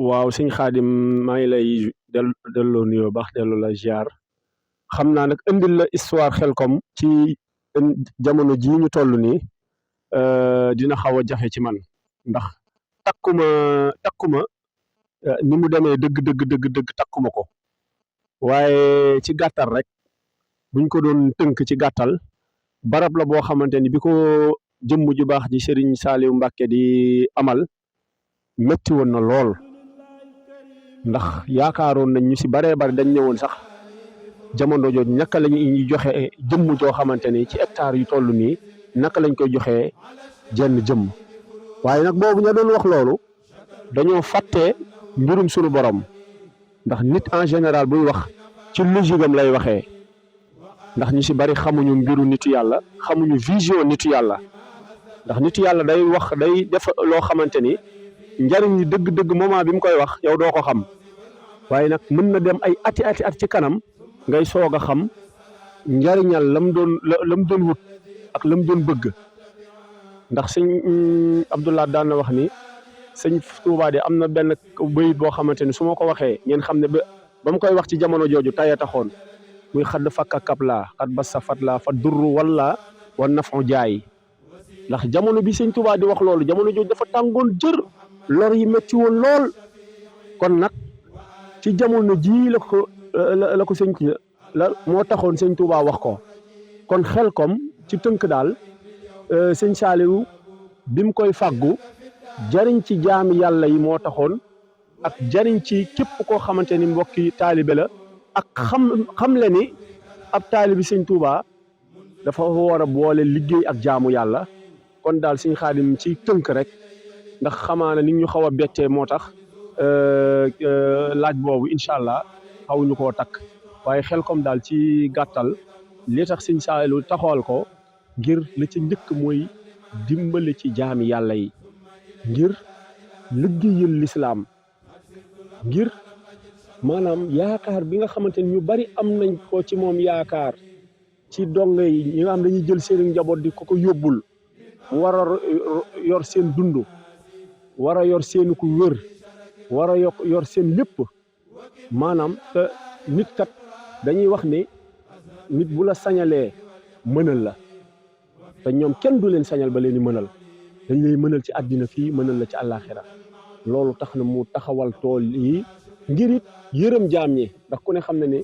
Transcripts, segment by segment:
waaw sëñ Xaadim maa ngi lay delloo nuyoo baax delloo la ziar xam naa nag indil la histoire Xelcom ci jamono jii ñu toll nii dina xaw a jafe ci man ndax takkuma ni mu demee dëgg takkuma ko waaye ci gàttal rek buñ ko doon tënk ci gàttal barab la boo xamante ni bi ko jëmm ju baax ji Serigne Saliou Mbacke di amal métti woon na lool ndax yaakaaroon nañ ñu si baree bari dañ ñëwoon sax jamono jooju naka la ñuy joxe jëmm joo xamante ni ci hectare yu toll nii naka lañ koy joxee jenn jëmm waaye nag boobu ña doon wax loolu dañoo fàtte mbirum sunu borom ndax nit en général buy wax ci logique am lay waxee ndax ñu si bari xamuñu mbiru nitu yàlla xamuñu vision nitu yàlla ndax nitu yàlla day wax day def loo xamante ni njariñ li dëgg-dëgg moment bi mu koy wax yow doo ko xam waaye nag mën na dem ay ati at ci kanam ngay soog a xam njariñal lam doon wut ak lam doon bëgg ndax sëñ Abdoulaye daan na wax ni sëñ Touba de am na benn bayit boo xamante ni su ma ko waxee ngeen xam ne ba mu koy wax ci jamono jooju taya taxoon muy xadd fakka kap laa xat ba safat laa fa durru wala wa nafon jaay ndax jamono bi sëñ Touba di wax loolu jamono jooju dafa tàngoon jër lor yi metti woon lool kon nag ci jamono jii la ko sëñ la moo taxoon sëñ Touba wax ko kon Xelcom ci tënk daal sëñ Saliou bi mu koy fàggu jariñ ci jaami yàlla yi moo taxoon ak jariñ ci képp koo xamante ni mbokki taalibe la ak xam le ni ab taalibi sëñ Touba dafa war a boole liggéey ak jaamu yàlla kon daal sëñ Xaadim ci tënk rek ndax xamaana ni ñu xaw a bettee moo tax laaj boobu incha allah xawuñu koo takk waaye Xelcom daal ci gàttal li tax sëñ Saliou taxawal ko ngir la ca njëkk mooy dimbali ci jaami yàlla yi ngir liggéeyal lislaam ngir maanaam yaakaar bi nga xamante ni ñu bari am nañ ko ci moom yaakaar ci dongo yi ñi nga xam dañuy jël seen njaboot di ko yóbbul war a yor seen dund war a yor seeni ku wér war a yor seen lépp maanaam te nit kat dañuy wax ni nit bu la sañalee mënal la te ñoom kenn du leen sañal ba leen di mënal dañ lay mënal ci àddina fii mënal la ci àllaaxira loolu tax na mu taxawal tool yi ngir it yërëm jaam ñi ndax ku ne xam na ne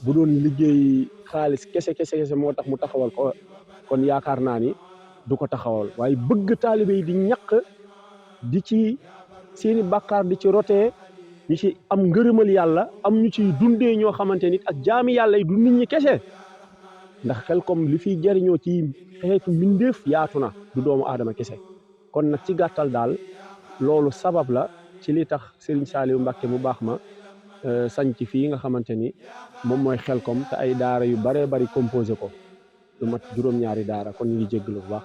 bu doon liggéey xaalis kese moo tax mu taxawal ko kon yaakaar naa ni du ko taxawal waaye bëgg taalibe yi di ñaq di ci seeni bàkkaar di ci rotee ñu ci am ngërëmal yàlla am ñu ciy dundee ñoo xamante nit ak jaami yàlla yi du nit ñi kese ndax Xelcom li fiy jariñoo ci xeetu mbindeef yaatu na du doomu aadama kese kon nag ci gàttal daal loolu sabab la ci li tax Serigne Saliou Mbacke mu baax ma sañc fii nga xamante ni moom mooy Xelcom te ay daara yu baree bari composé ko lu mat juróom-ñaari daara kon ñu ngi jégalu bu baax.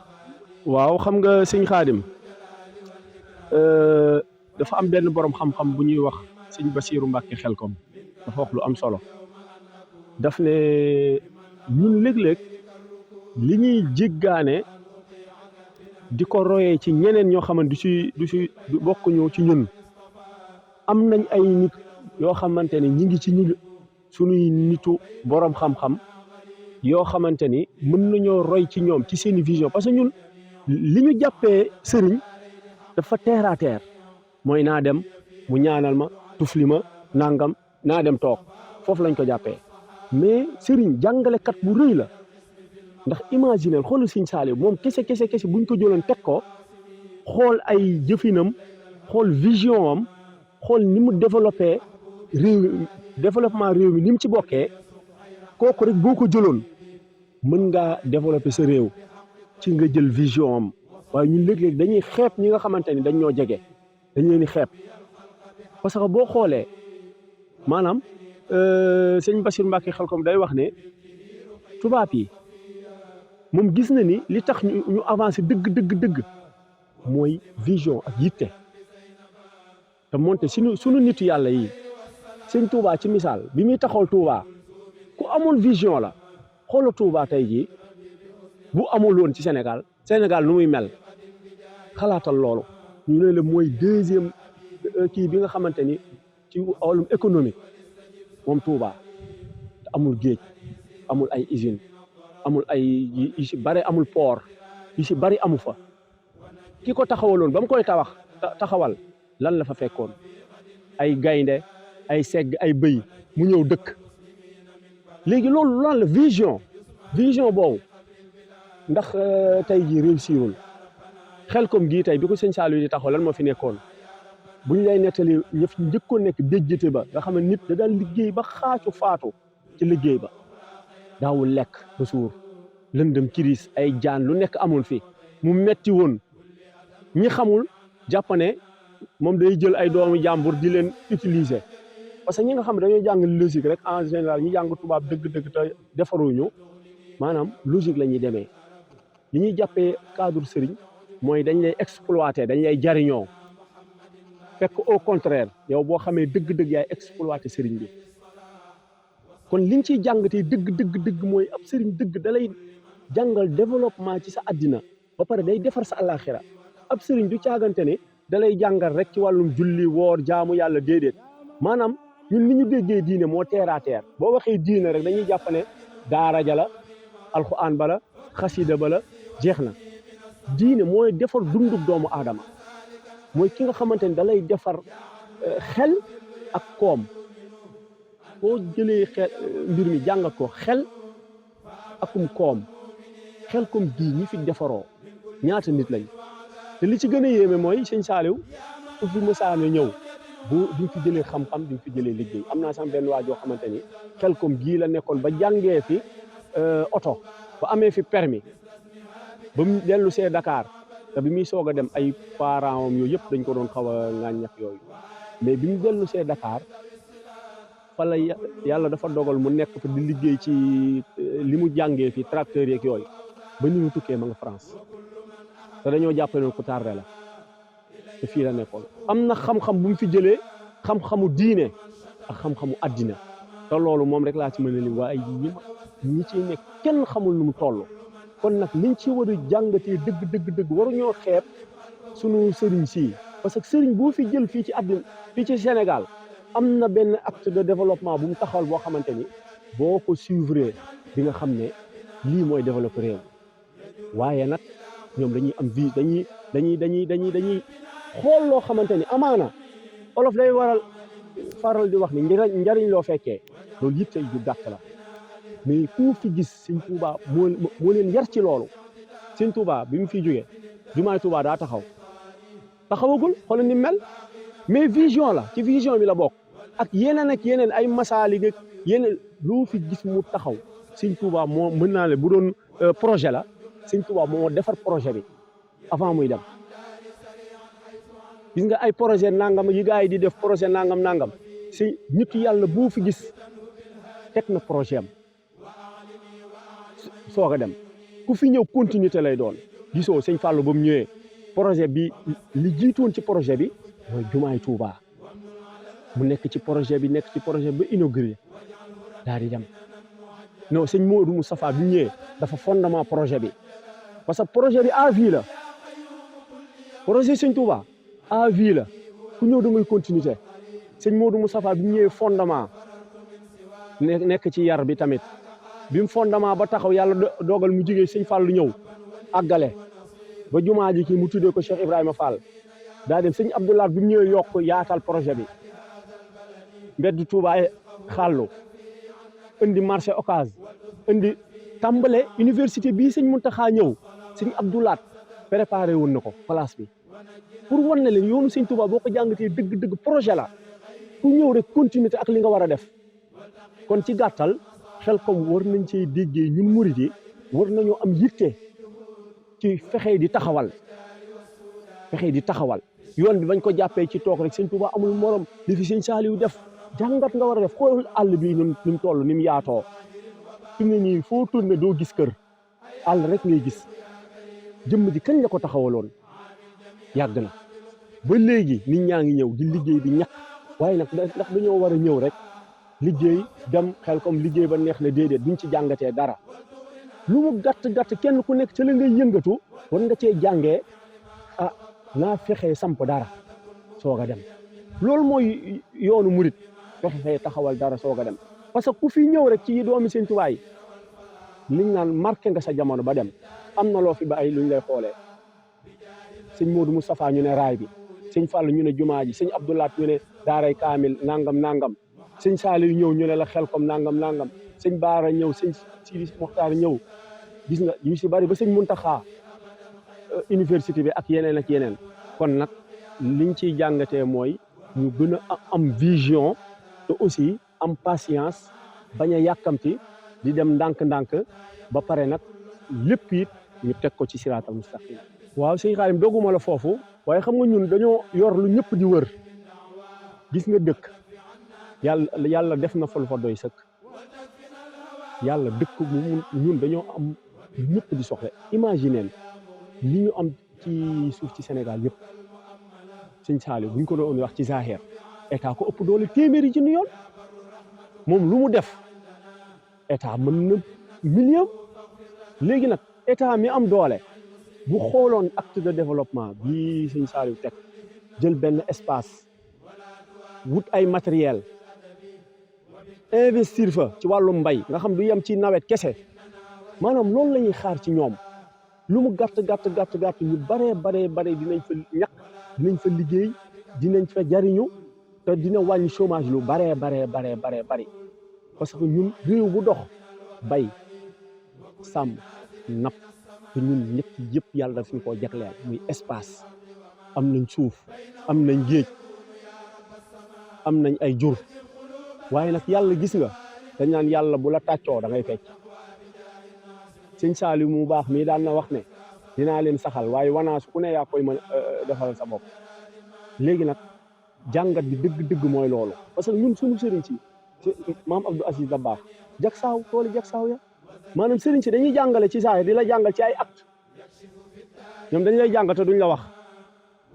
waaw xam nga sëñ Xaadim dafa am benn borom xam-xam bu ñuy wax sëñ Basiiru Mbacke Xelcom dafa wax lu am solo daf ne ñun léeg-léeg li ñuy jéggaane di ko royee ci ñeneen ñoo xamante du bokkuñu ci ñun am nañ ay nit yoo xamante ni ñi ngi ci ñu suñuy nitu borom xam-xam yoo xamante ni mën nañoo roy ci ñoom ci seeni vision parce que ñun li ñu jàppee sëriñ dafa terre à terre mooy naa dem mu ñaanal ma tufli ma nangam naa dem toog foofu lañ ko jàppee mais sëriñ jàngalekat bu rëy la ndax imaginer xoolal sëñ Saliou moom kese buñ ko jëloon teg ko xool ay jëfinam xool vision am xool ni mu développé développement réew mi ni mu ci bokkee kooku rek boo ko jëloon mën ngaa développé sa réew ci nga jël vision am waaye ñun léeg-léeg dañuy xeeb ñi nga xamante ni dañ ñoo jege dañ leen di xeeb parce que boo xoolee maanaam sëñ Bassirou Mbacke Xelcom day wax ne tubaab yi moom gis na ni li tax ñu avancé dëgg mooy vision ak yitte te moonte sunu nitu yàlla yi sëñ Touba ci misaal bi muy taxawal Touba ku amoon vision la xoola Touba tey jii bu amul woon ci Sénégal nu muy mel xalaatal loolu ñu ne la mooy deuxième kii bi nga xamante ni ci wàllum économique moom Touba te amul géej amul ay usine amul ay yu si bari amul port yu si bari amu fa ki ko taxawaloon ba mu koy taxawal lan la fa fekkoon ay gaynde ay segg ay bëy mu ñëw dëkk léegi loolu lan la vision boobu ndax tey jii réussirul Xelcom gii tey bi ko sëñ Saliou di taxaw lan moo fi nekkoon buñ lay nettali ñëf njëkkoon nekk déjjate ba nga xam ne nit da daan liggéey ba xaacu faatu ci liggéey ba daawul lekk ba suur lëndëm kiris ay jaan lu nekk amoon fi mu metti woon ñi xamul jàpp ne moom day jël ay doomu jàmbur di leen utiliser parce que ñi nga xam ne dañoo jàng logique rek en général ñi jàng tubaab dëgg-dëgg te defaruñu maanaam logique la ñuy demee li ñuy jàppee cadre sëriñ mooy dañ lay exploiter dañ lay jariñoo fekk au contraire yow boo xamee dëgg-dëgg yaay exploiter sëriñ bi kon liñ ciy jàngatee dëgg mooy ab sëriñ dëgg da lay jàngal développement ci sa àddina ba pare day defar sa àllaaxira ab sëriñ du caagante ne da lay jàngal rek ci wàllum julli woor jaamu yàlla déedéet maanaam ñun ni ñu déggee diine moo terre à terre boo waxee diine rek dañuy jàpp ne daara ja la alxuraan ba la xasida ba la jeex na diine mooy defar dundug doomu aadama mooy ki nga xamante ne da lay defar xel ak koom boo jëlee xel mbir mi jàngat ko xel akum koom Xelcom gii ñi fi defaroo ñaata nit lañ te li ci gën a yéeme mooy sëñ Saliou ku fi mësaana ñëw bu duñ fi jëlee xam-xam duñ fi jëlee liggéey am naa sax benn waa joo xamante ni Xelcom gii la nekkoon ba jàngee fi oto ba amee fi permis ba mu dellu see Dakar te bi muy soog a dem ay parents am yooyu yëpp dañ ko doon xaw a ŋàññax yooyu mais bi mu dellu see Dakar fa la yàlla dafa dogal mu nekk fa di liggéey ci li mu jàngee fi tracteur yeeg yooyu ba ni mu tukkee ma nga France te dañoo jàppale ku tardé la te fii la nekkoon am na xam-xam bu mu fi jëlee xam-xamu diine ak xam-xamu addina te loolu moom rek laa ci mën a lim waaye ñi ciy nekk kenn xamul nu mu toll kon nag liñ ci war a jàngatee dëgg waruñoo xeeb sunu sëriñ si parce que sëriñ boo fi jël fii ci àddina fii ci Sénégal am na benn acte de développement bu mu taxawal boo xamante ni boo ko suivre di nga xam ne lii mooy développer réew waaye nag ñoom dañuy am vie dañuy xool loo xamante ni amaana olof day faral di wax ni njariñ loo fekkee loolu yitte ju gàtt la mais ku fi gis sëñ Touba moo leen yar ci loolu sëñ Touba bi mu fiy jógee jumaay Touba daa taxawagul xool ni mel mais vision la ci vision bi la bokk ak yeneen ay masaalik ak yeneen loo fi gis mu taxaw sëñ Touba moo mën naa le bu doon projet la sëñ Touba moo defar projet bi avant muy dem gis nga ay projet nangam yi gars yi di def projet nangam si nit yàlla boo fi gis teg na projet am soog a dem ku fi ñëw continuité lay doon gisoo sëñ Fallou ba mu ñëwee projet bi li jiitoon ci projet bi mooy jumaay Touba mu nekk ci projet bi ba inauguré daal di dem non sëñ Modou Moustapha bi ñëwee dafa fondement projet bi parce que projet bi à vie la projet sëñ Touba à vie la ku ñëw da ngay continuité sëñ Modou Moustapha bi ñëwee fondement nekk ci yar bi tamit bi mu fondement ba taxaw yàlla dogal mu jógee sëñ Fall ñëw àggale ba jumaa ji kii mu tuddee ko Cheikh Ibrahima Fall daa dem sëñ Abdoulaye bi mu ñëwee yokk yaatal projet bi mbedd Touba xàllu indi marché Ocass indi tàmbale université bii sëñ Mountakha ñëw sëñ Abdoulaye préparé woon na ko place bi pour wan na leen yoonu sëñ Touba boo ko jàngatee dëgg projet la ku ñëw rek continuité ak li nga war a def kon ci gàttal Xelcom war nañ cee déggee ñun murid yi war nañoo am yitte ci fexe di taxawal yoon bi bañ ko jàppee ci toog rek sëñ Touba amul morom li fi sëñ Saliou def jàngat nga war a def xool àll bi ni mu toll ni mu yaatoo fi mu ne nii foo tourné doo gis kër àll rek ngay gis jëmm ji kañ la ko taxawaloon yàgg na ba léegi nit ñaa ngi ñëw di liggéey di ñàkk waaye nag ndax dañoo war a ñëw rek liggéey dem Xelcom liggéey ba neex na déedéet duñ ci jàngatee dara lu mu gàtt kenn ku nekk ca la ngay yëngatu war nga cee jàngee naa fexee samp dara soog a dem loolu mooy yoonu murit dafa fay taxawal dara soog a dem parce que ku fi ñëw rek ci doomi Sëñ Tuubaa yi liñ naan marqué nga sa jamono ba dem am na loo fi ba ay luñ lay xoolee sëñ Modou Moustapha ñu ne raay bi sëñ Fall ñu ne jumaa ji sëñ Abdoulaat ñu ne daaray kaamil nangam nangam sëñ Saliou ñëw ñu ne la Xelkom nangam nangam sëñ Baara ñëw sëñ Sidi Mokhtar ñëw gis nga yu si bari ba sëñ Muntaxa université bi ak yeneen kon nag liñ ciy jàngatee mooy ñu gën a am vision te aussi am patience bañ a yàkkamti di dem ndànk-ndànk ba pare nag lépp it ñu teg ko ci siraatal mustaqim waaw sëñ Xaadim dogguma la foofu waaye xam nga ñun dañoo yor lu ñëpp di wër gis nga dëkk yàlla def na fa lu fa doy sëkk yàlla dëkk mu ñun dañoo am lu ñëpp di soxla imagineel li ñu am ci suuf ci Sénégal yëpp sëñ Saliou buñ ko doon wax ci Zahir état ko ëpp doole téeméeri ci yoon moom lu mu def état mën na million léegi nag état mi am doole bu xooloon acte de développement bii sëñ Saliou teg jël benn espace wut ay matériel investir fa ci wàllu mbay nga xam du yem ci nawet kese maanaam loolu la ñuy xaar ci ñoom lu mu gàtt ñu baree dinañ fa ñaq dinañ fa liggéey dinañ fa jariñu te dina wàññi chômage lu baree bari parce que ñun réew bu dox bay sàmm napp te ñun ñett yëpp yàlla daf ñu koo jagleel muy espace am nañ suuf am nañ géej am nañ ay jur waaye nag yàlla gis nga dañ naan yàlla bu la tàccoo da ngay fecc sëñ Saliou mu baax mii daan na wax ne dinaa leen saxal waaye wanaasu ku ne yaa koy mën defal sa bopp léegi nag jàngat bi dëgg mooy loolu parce que ñun suñu sëriñ si maam Abdou Aziz Dabakh jak saaw tooli jak saaw ya maanaam sëriñ si dañuy jàngale ci saa di la jàngal ci ay acte ñoom dañ lay jàngal te duñ la wax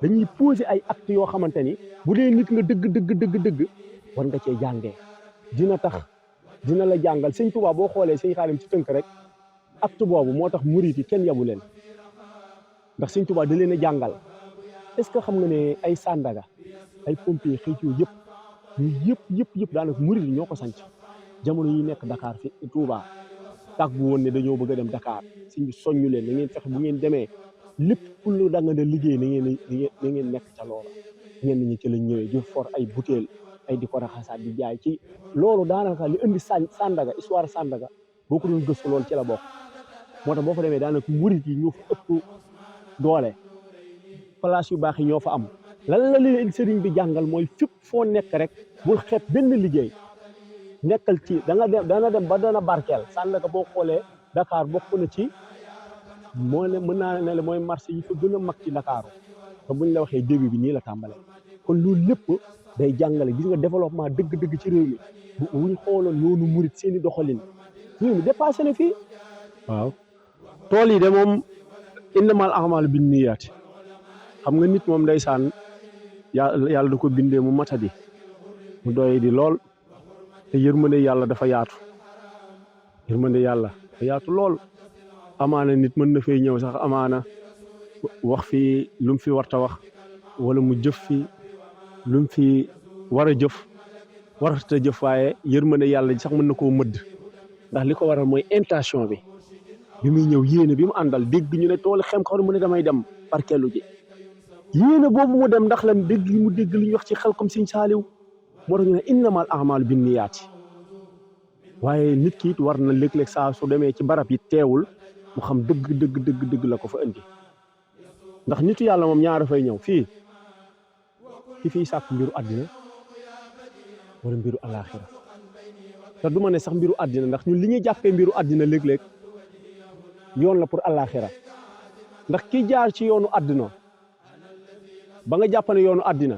dañuy poser ay acte yoo xamante ni bu dee nit nga dëgg war nga cee jàngee dina tax dina la jàngal sëñ Tuubaa boo xoolee sëñ Xaadim ci tënk rek acte boobu moo tax murit yi kenn yabu leen ndax sëñ Tuubaa da leen a jàngal est-ce que xam nga ne ay Sandaga ay pompier xëy yëpp daanaka murit yi ñoo ko sanc jamono yi nekk Dakar fi Touba tàggu woon ne dañoo bëgg a dem Dakar sëñ bi soññu leen da ngeen fexe bu ngeen demee lépp lu da nga liggéey na ngeen nekk ca loola ñenn ñi ci lañ ñëwee di for ay butéel ay di ko raxasaat di jaay ci loolu daanaka li indi Sandaga histoire Sandaga boo ko doon gëstu loolu ci la bokk moo tax boo fa demee daanaka murit yi ñoo fa ëpp doole place yu baax yi ñoo fa am lan la leen sëriñ bi jàngal mooy fépp foo nekk rek bul xeeb benn liggéey nekkal ci dana dem ba dana barkeel Sandaga boo xoolee Dakar bokk na ci moo ne mën naa ne la mooy marché yi fa gën a mag ci Dakar te buñ la waxee début bi nii la tàmbalee kon loolu lépp day jàngale gis nga développement dëgg ci réew mi buñ xooloon yoonu murit seeni doxalin réew mi dépassé na fii waaw tool yi de moom innamal a'maalu binniyaati xam nga nit moom ndeysaan yàlla da ko bindee mu matadi mu doy di lool te yërmande yàlla dafa yaatu lool amaana nit mën na fay ñëw sax amaana wax fi lu mu fi warta wax wala mu jëf fi lu mu fi war a jëf warata jëf waaye yërmande yàlla sax mën na koo mëdd ndax li ko waral mooy intention bi muy ñëw yéene bi mu àndal dégg ñu ne tool xem xaw mu ne damay dem barkeelu ji yéene boobu mu dem ndax lan dégg mu dégg li ñu wax ci Xelkom Sëñ Saaliw moo tax ñu ne innamal a'maalu binniyaati waaye nit ki it war na léeg-léeg saa su demee ci barab yi teewul mu xam dëgg la ko fa indi ndax nitu yàlla moom ñaara fay ñëw fii ki fiy sàkk mbiru àddina wala mbiru alaaxira te du ma ne sax mbiru àddina ndax ñun li ñuy jàppee mbiru àddina léeg-léeg yoon la pour alaaxira ndax ki jaar ci yoonu àddina ba nga jàpp ne yoonu àddina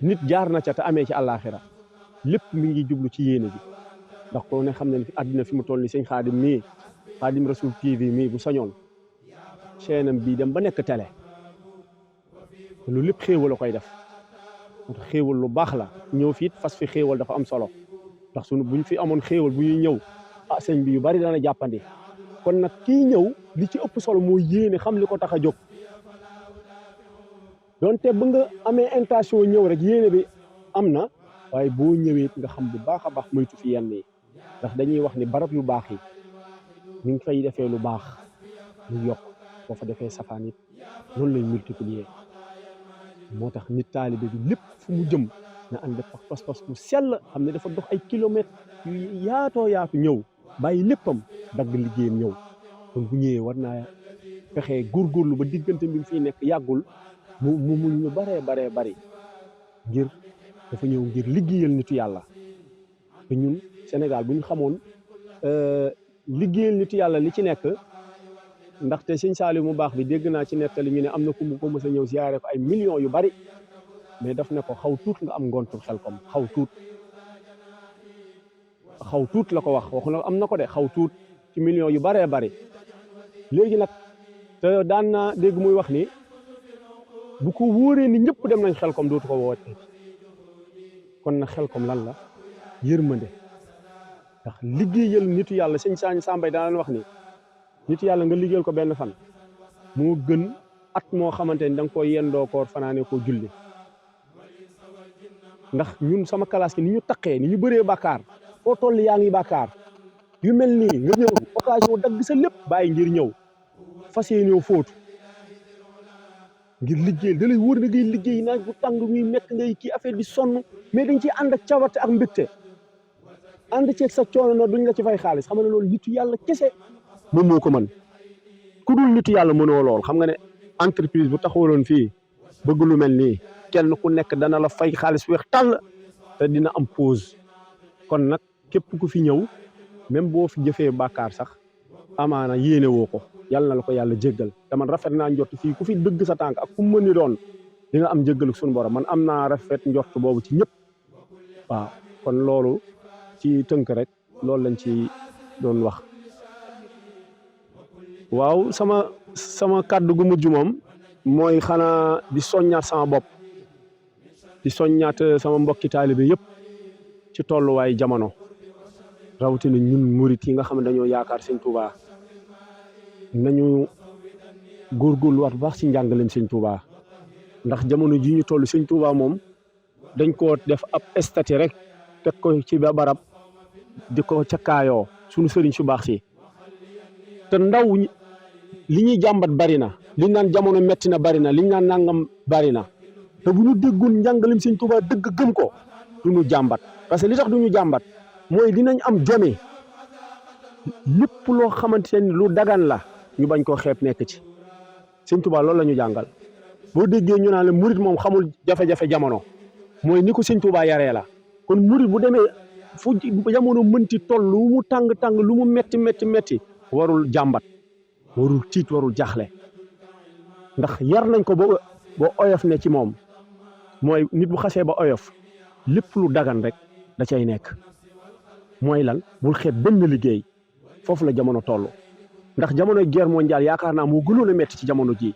nit jaar na ca te amee ci alaaxira lépp mi ngi jublu ci yéene bi ndax ko ne xam ne fi àddina fi mu toll ni sëñ Xaadim mii Xaadim Rasul TV mii bu sañoon chaîne bii dem ba nekk télé lu lépp xéewal la koy def moo tax xéewal lu baax la ñëw fiit fas fi xéewal dafa am solo ndax sunu buñ fi amoon xéewal bu ñuy ñëw sëñ bi yu bari dana jàppandi kon nag kii ñëw li ci ëpp solo mooy yéene xam li ko tax a jóg donte ba nga amee intention ñëw rek yéene bi am na waaye boo ñëwee nga xam bu baax a baax moytu fi yenn yi ndax dañuy wax ni barab yu baax yi ñu ngi fay defee lu baax ñu yokk boo fa defee safaan it noonu lay multiplier moo tax nit taalibe bi lépp fu mu jëm na ànd ak pas-pas bu sell xam ne dafa dox ay kilomètres yu yaatoo yaatu ñëw bàyyi léppam dagg liggéeyam ñëw kon bu ñëwee war naa fexee góorgóorlu ba diggante bi mu fiy nekk yàggul mu ñu baree bari ngir dafa ñëw ngir liggéeyal nitu yàlla te ñun Sénégal bu ñu xamoon liggéeyal nitu yàlla li ci nekk ndaxte sëñ Saaliw mu baax bi dégg naa ci nettali ñu ne am na ku mu ko mës a ñëw siyaare ko ay millions yu bari mais daf ne ko xaw tuut nga am ngontul Xelkom xaw tuut la ko wax waxu na am na ko de xaw tuut ci millions yu baree bari léegi nag te daan naa dégg muy wax ni bu ko wóoree ni ñëpp dem nañ Xelkom dootu ko woote kon nag Xelkom lan la yërmande ndax liggéeyal nitu yàlla sëñ Sañ Sambay daan wax ni nitu yàlla nga liggéeyal ko benn fan moo gën at moo xamante ni da nga koy yendoo koor fanaane koo julli ndax ñun sama classe ki ni ñu taqee ni ñu bëree bàkkaar foo toll yaa ngi bàkkaar yu mel nii nga ñëw occasion dagg sa lépp bàyyi ngir ñëw fas yéene fóotu ngir liggéeyal da lay wóor na ngay liggéey naaj bu tàng muy nekk ngay kii affaire bi sonn mais dañ ciy ànd ak cawarte ak mbégte ànd ceeg sa coono na duñ la ci fay xaalis xam nga ne loolu nitu yàlla kese moom moo ko mën ku dul nitu yàlla mënoo lool xam nga ne entreprise bu taxawaloon fii bëgg lu mel nii kenn ku nekk dana la fay xaalis weex tàll te dina am pause kon nag képp ku fi ñëw même boo fi jëfee bàkkaar sax amaana yéene woo ko yàlla na la ko yàlla jéggal te man rafet naa njort fii ku fi dëgg sa tànk ak ku mu mën ni doon di nga am jéggal suñu borom man am naa rafet njort boobu ci ñëpp waaw kon loolu ci tënk rek loolu lañ ci doon wax waaw sama kàddu gu mujj moom mooy xanaa di soññaat sama bopp di soññaat sama mbokki taalibe yëpp ci tolluwaay jamono rawatina ñun murit yi nga xam ne dañoo yaakaar sëñ Touba nañu góorgóorluwaat bu baax ci njàngaleem sëñ Touba ndax jamono ji ñu toll sëñ Touba moom dañ koo def ab statut rek teg ko ci ba barab di ko ca kaayoo suñu sëriñ su baax si te ndaw li ñuy jàmbat bari na liñ naan jamono metti na bari na liñ naan nangam bari na te bu ñu déggoon njàngaleem sëñ Touba dëgg gëm ko du ñu jàmbat parce que li tax du ñu jàmbat mooy dinañ am jome lépp loo xamante ne lu dagan la ñu bañ koo xeeb nekk ci sëñ Touba loolu la ñu jàngal boo déggee ñu naan la murit moom xamul jafe-jafe jamono mooy ni ko sëñ Touba yaree la kon murit bu demee fu jamono mënti toll lu mu tàng-tàng lu mu metti warul jàmbat warul tiit warul jaaxle ndax yar nañ ko ba oyof ne ci moom mooy nit bu xasee ba oyof lépp lu dagan rek da cay nekk mooy lan bul xeeb benn liggéey foofu la jamono toll ndax jamonoy guerre mondiale yaakaar naa moo gënoon a metti ci jamono ji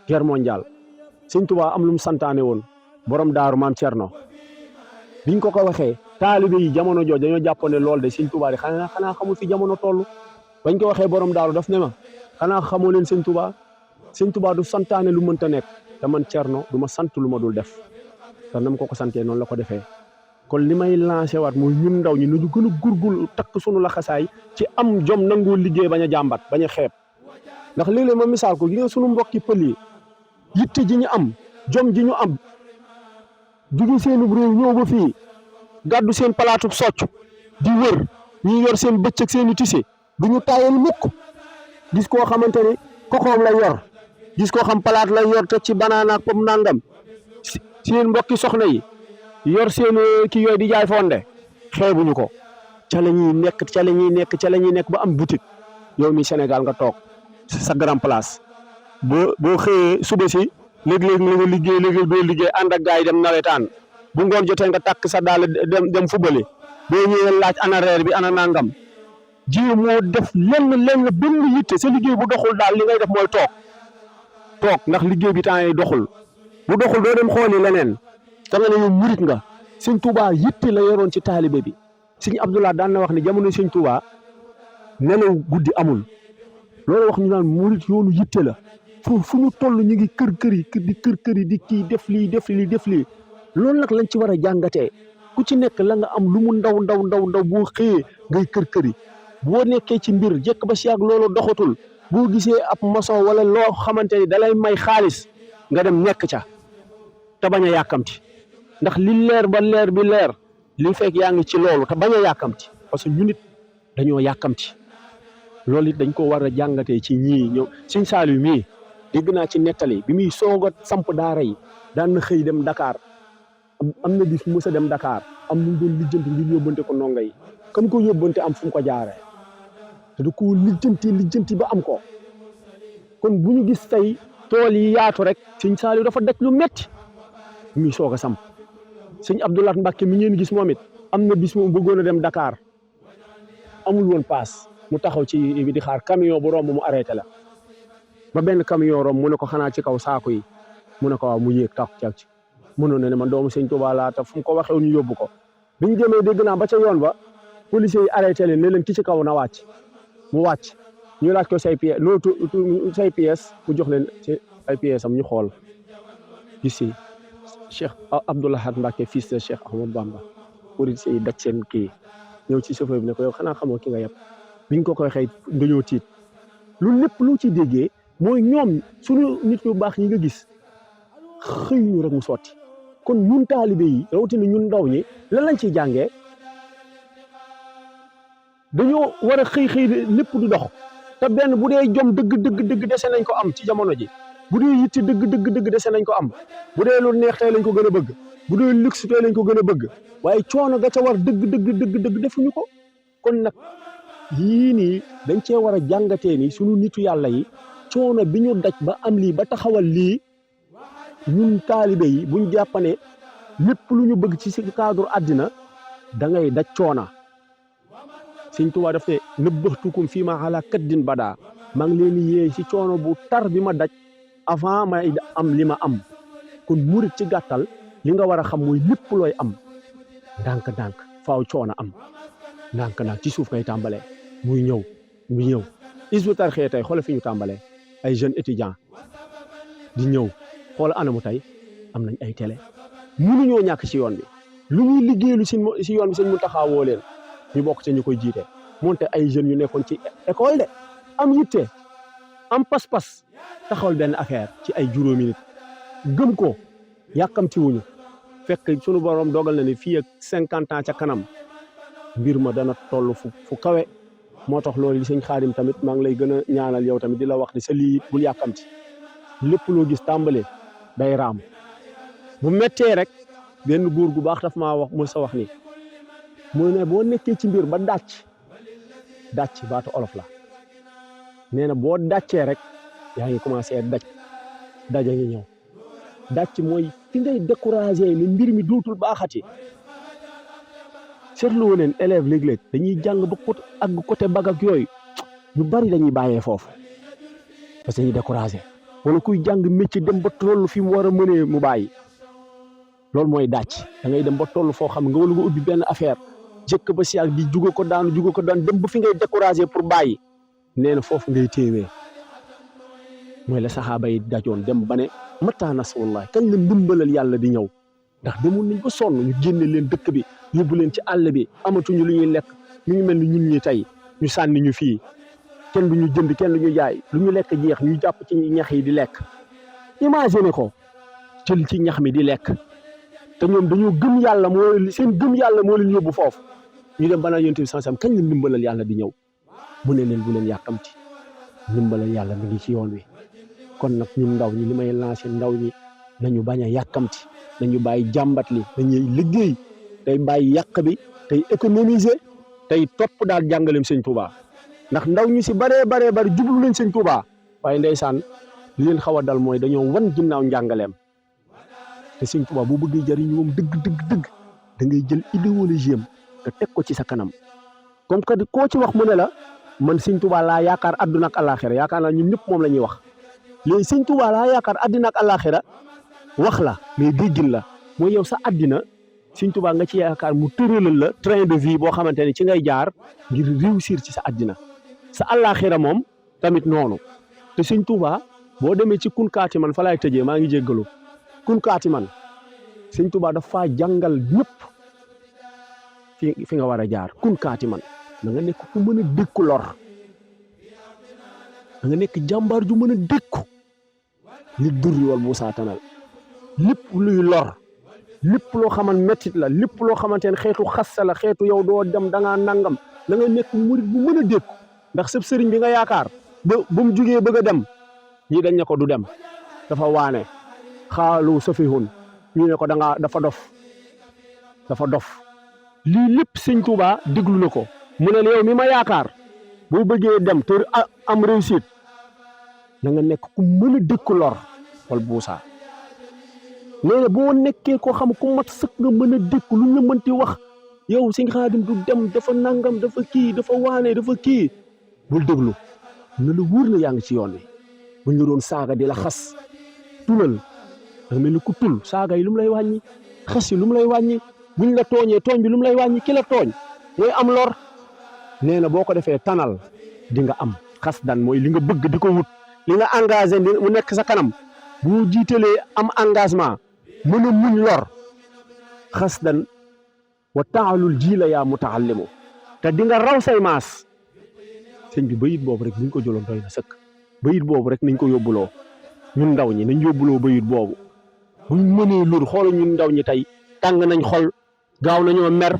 guerre mondiale sëñ Tuubaa am lu mu santaane woon borom daaru maam Cerno biñ ko waxee taalibe yi jamono jooju dañoo jàppoon ne loolu de sëñ Tuubaa di xanaa xamul fi jamono toll bañ ko waxee borom daaru daf ne ma xanaa xamoo leen sëñ Tuubaa du santaane lu mënta nekk te man Cerno du ma sant lu ma dul def te nam ko santee noonu la ko defee kon li may lancé waat mooy ñun ndaw ñi nañu gën a gurgul takk sunu laxasaay ci am jom nangoo liggéey bañ a jàmbat bañ a xeeb ndax léeg-léeg ma misaal ko gi nga sunu mbokki pël yi yitte ji ñu am jom ji ñu am jóge seenu réew ñëw ba fii gàddu seen palaatub socc di wër ñi yor seen bëccëg seen i tise du ñu taayal mukk gis koo xamante ni kokoom lay yor gis koo xam palaat lay yor te ci banaana ak pom nangam seen mbokki soxna yi yor seen kii yooyu di jaay fonde xeebuñu ko ca la ñuy nekk ba am boutique yow mi Sénégal nga toog sa grand place boo xëyee suba si léeg-léeg la nga liggéey léeg-léeg doo liggéey ànd ak gars yi dem nawetaan bu ngoon jotee nga takk sa daal dem fubali boo ñëwee laaj ana reer bi ana nangam ji moo def lenn benn yitte sa liggéey bu doxul daal li ngay def mooy toog ndax liggéey bi temps yi doxul bu doxul doo dem xooli leneen te nga ne yow murit nga sëñ Touba yitte la yoroon ci taalibe bi sëñ Abdoulaye daan na wax ne jamono sëñ Touba nelaw guddi amul loolu wax ñu naan murit yoonu yitte la fu ñu toll ñu ngi kër kër yi di kii def lii loolu nag lañ ci war a jàngatee ku ci nekk la nga am lu mu ndaw boo xëyee ngay kër yi boo nekkee ci mbir jekk ba si ak loolu doxatul boo gisee ab maçon wala loo xamante ni dalay may xaalis nga dem nekk ca te bañ a yàkkamti ndax li leer ba leer bi leer li fekk yaa ngi ci loolu te bañ a yàkkamti parce que ñu nit dañoo yàkkamti loolu it dañ ko war a jàngatee ci ñii ñëw Sëñ Saaliw mii dégg naa ci nettali bi muy soog a samp daara yi daan na xëy dem Dakar am na bis mës a dem Dakar am lu mu doon lijjanti ngir yóbbante ko ndongo yi kam ko yóbbante am fu mu ko jaaree te da ko lijjanti ba am ko kon bu ñu gis tey tool yi yaatu rek Sëñ Saaliw dafa daj lu metti mi soog a samp Sëñ Abdoulaat Mbàkke mi ngeen gis moom it am na bis moom bëggoon a dem Dakar amul woon paas mu taxaw ci bi di xaar camion bu romb mu arrêté la ba benn camion romb mu ne ko xanaa ci kaw saako yi mu ne ko waaw mu yéeg tax ci mënoon na ne man doomu Sëñ Tuubaa laa te fu mu ko waxee ñu yóbbu ko bi ñu demee dégg naa ba ca yoon ba policiers yi arrêté leen ne leen ki ci kaw na wàcc mu wàcc ñu laaj ko say pièces say pièces mu jox leen ci ay pièces am ñu xool gis si Cheikh Abdoul Ahad Mbacké fils de Cheikh Ahmadou Bamba policiers yi daj seen kii ñëw ci chauffeur bi ne ko yow xanaa xamoo ki nga yeb biñ ko koy xëy dañoo tiit lu lépp lu ci déggee mooy ñoom suñu nit ñu baax ñi nga gis xëyuñu rek mu sotti kon ñun taalibe yi rawatina ñun ndaw ñi lan lañ ciy jàngee dañoo war a xëy lépp du dox te benn bu dee jom dëgg dese nañ ko am ci jamono ji bu dee yitte dëgg dese nañ ko am bu dee lu neex tey lañ ko gën a bëgg bu dee luxe tey lañ ko gën a bëgg waaye coono ga ca war dëgg defuñu ko kon nag yii nii dañ cee war a jàngatee ni sunu nitu yàlla yi coono bi ñu daj ba am lii ba taxawal lii ñun taalibe yi buñ jàppane lépp lu ñu bëgg ci si cadre àddina da ngay daj coona Sëñ Tuubaa daf ne nëbbaxtukum fii ma ala kaddin badaa maa ngi leen di yee ci coono bu tar bi ma daj avant may am li ma am kon murit ci gàttal li nga war a xam mooy lépp looy am ndànk faaw coono am ndànk ci suuf ngay tàmbalee muy ñëw Hizbut Tarqiyyah tey xoolal fi ñu tàmbalee ay jeunes étudiants di ñëw xoolal anamu tey am nañ ay télé mënuñoo ñàkk ci yoon bi lu ñuy liggéeylu si yoon bi Sëñ Muntaxa woo leen ñu bokk ci ñu koy jiite moonte ay jeunes yu nekkoon ci école de am yitte am pas-pas taxawal benn affaire ci ay juróomi nit gëm ko yàkkamti wuñu fekk sunu borom dogal na ne fii ak 50 ans ca kanam mbir ma dana toll fu kawe moo tax loolu li Sëñ Xaadim tamit maa ngi lay gën a ñaanal yow tamit di la wax ni sa lii bul yàkkamti lépp loo gis tàmbale day raam bu méttee rek benn góor gu baax daf maa wax mu sa wax ni mooy ne boo nekkee ci mbir ba dàcc baatu olof la nee na boo dàccee rek yaa ngi commencé daja ngi ñëw dàcc mooy fi ngay découragé ni mbir mi dootul baaxati seetluwu leen élève léeg-léeg dañuy jàng ba côté bag ak yooyu ñu bari dañuy bàyyee foofu parce que dañuy découragé wala kuy jàng métier dem ba toll fi mu war a mënee mu bàyyi loolu mooy dàcc da ngay dem ba toll foo xam nga wala nga ubbi benn affaire jëkk ba si ak di juga ko daan dem ba fi ngay découragé pour bàyyi nee na foofu ngay téewee mooy la saxaaba yi dajoon dem ba ne mata nasrullahi kañ la ndimbalal yàlla di ñëw ndax demoon nañ ba sonn ñu génne leen dëkk bi yóbbu leen ci àll bi amatuñu lu ñuy lekk ñu ngi mel ni ñun ñi tey ñu sànni ñu fii kenn du ñu jënd kenn du ñu jaay lu ñu lekk jeex ñu jàpp ci ñax yi di lekk imagine ko jël ci ñax mi di lekk te ñoom dañoo gëm yàlla seen gëm yàlla moo leen yóbbu foofu ñu dem banaa yonent bi sansam kañ la ndimbalal yàlla di ñëw mu ne leen bu leen yàkkamti ndimbalal yàlla mi ngi ci yoon wi kon nag ñun ndaw ñi li may lancé ndaw ñi nañu bañ a yàkkamti nañu bàyyi jàmbat li dañuy liggéey tey bàyyi yàq bi tey économiser tey topp daal jàngaleem Sëñ Tuubaa ndax ndaw ñi si baree bari jublu nañ Sëñ Tuubaa waaye ndeysaan li leen xaw a dal mooy dañoo wan ginnaaw njàngaleem te Sëñ Tuubaa bu bëggee jariñu moom dëgg da ngay jël idéologie am nga teg ko ci sa kanam comme que koo ci wax mu ne la man Sëñ Tuubaa laa yaakaar adduna ak àllaaxira yaakaar naa ñun ñëpp moom la ñuy wax léegi Sëñ Tuubaa laa yaakaar adduna ak àllaaxira wax la mais déggin la mooy yow sa addina Sëñ Tuubaa nga ci yaakaar mu tëralal la train de vie boo xamante ne ci ngay jaar ngir réussir ci sa addina sa àllaaxira moom tamit noonu te Sëñ Tuubaa boo demee ci kunkaati man fa laay tëjee maa ngi jéggalu kunkaati man sëñ Tuubaa dafa jàngal ñëpp fi nga war a jaar kunkaati man da nga nekk ku mën a dékku lor da nga nekk jàmbaar ju mën a dékku li durri wal bu saatanal lépp luy lor lépp loo xaman mettit la lépp loo xamante ne xeetu xassa la xeetu yow doo dem da ngaa nangam da nga nekk murit bu mën a dékku ndax sëb sëriñ bi nga yaakaar ba mu jugee bëgg a dem ñii dañ ne ko du dem dafa waane xaalu safihun ñu ne ko dafa dof lii lépp sëñ Tuubaa déglu na ko mu ne yow mi ma yaakaar boo bëggee dem te am réussite da nga nekk ku mën a dékku lor wal buusaa nee na boo nekkee koo xam ku mat sëkk nga mën a dékku lu ñu mënti wax yow sëñ Xaadim du dem dafa nangam dafa kii dafa waane dafa kii bul déglu ne la wóor na yaa ngi ci yoon wi buñ la doon saaga di la xas tulal da mel ni ku tul saaga yi lu mu lay wàññi xas yi lu mu lay wàññi buñ la tooñee tooñ bi lu mu lay wàññi ki la tooñ mooy am lor nee na boo ko defee tanal di nga am xas dan mooy li nga bëgg di ko wut li nga engagé mu nekk sa kanam bu jiitalee am engagement mën a muñ lor xas dan wa taalul ji la yaa mutaallimu te di nga raw say maas sëñ bi bayit boobu rek buñ ko jëloon doy na sëkk bayit boobu rek nañ ko yóbbuloo ñun ndaw ñi nañ yóbbuloo bayit boobu buñ mënee lur xool ñun ndaw ñi tey tàng nañ xol gaaw nañoo mer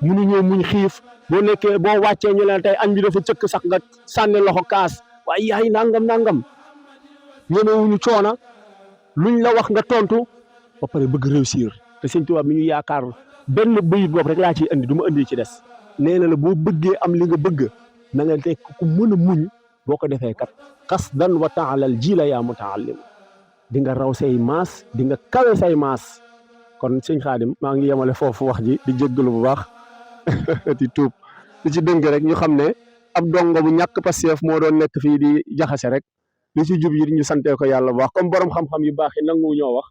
mënuñoo muñ xiif boo nekkee boo wàccee ñu leen tey añ bi dafa cëkk sax nga sànni loxo kaas waaye yaay nangam ñemewuñu coona luñ la wax nga tontu ba pare bëgg réussir te sëñ Tuubaa mi ñu yaakaar benn bayit boobu rek laa ciy andi du ma andi ci des nee na la boo bëggee am li nga bëgg na nga nekk ku mën a muñ boo ko defee kat qasdan wa taalal ji la yaa mutaallim di nga raw say maas di nga kawe say maas kon sëñ Xaadim maa ngi yemale foofu wax ji di jéggalu bu baax di tuub li ci dëng rek ñu xam ne ab dongo bu ñàkk Pastef moo doon nekk fii di jaxase rek li ci jub yi ñu santee ko yàlla bu baax comme borom xam-xam yu baax yi nangu ñoo wax